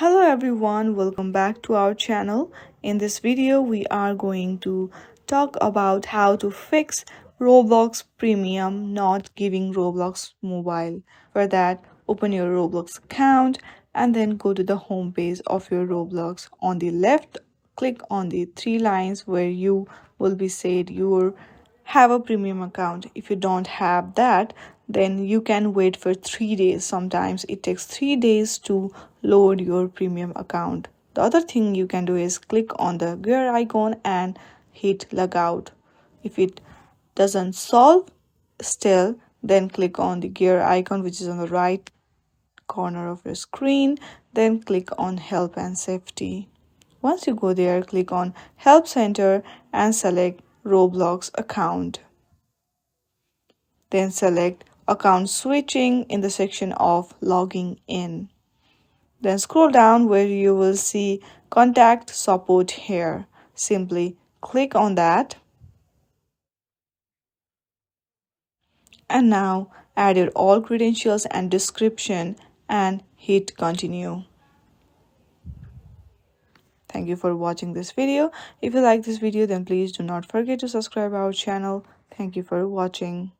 Hello everyone, welcome back to our channel. In this video, we are going to talk about how to fix Roblox Premium not giving Roblox Mobile. For that, open your Roblox account and then go to the home page of your Roblox. On the left, click on the three lines where you will be said you have a premium account. If you don't have that, then you can wait for 3 days. Sometimes it takes 3 days to load your premium account. The other thing you can do is click on the gear icon and hit logout. If it doesn't solve still, then click on the gear icon which is on the right corner of your screen, then click on help and safety. Once you go there, click on help center and select Roblox account. Then select account switching in the section of logging in. Then scroll down where you will see contact support here. Simply click on that. And now add your all credentials and description and hit continue. Thank you for watching this video. If you like this video, then please do not forget to subscribe our channel. Thank you for watching.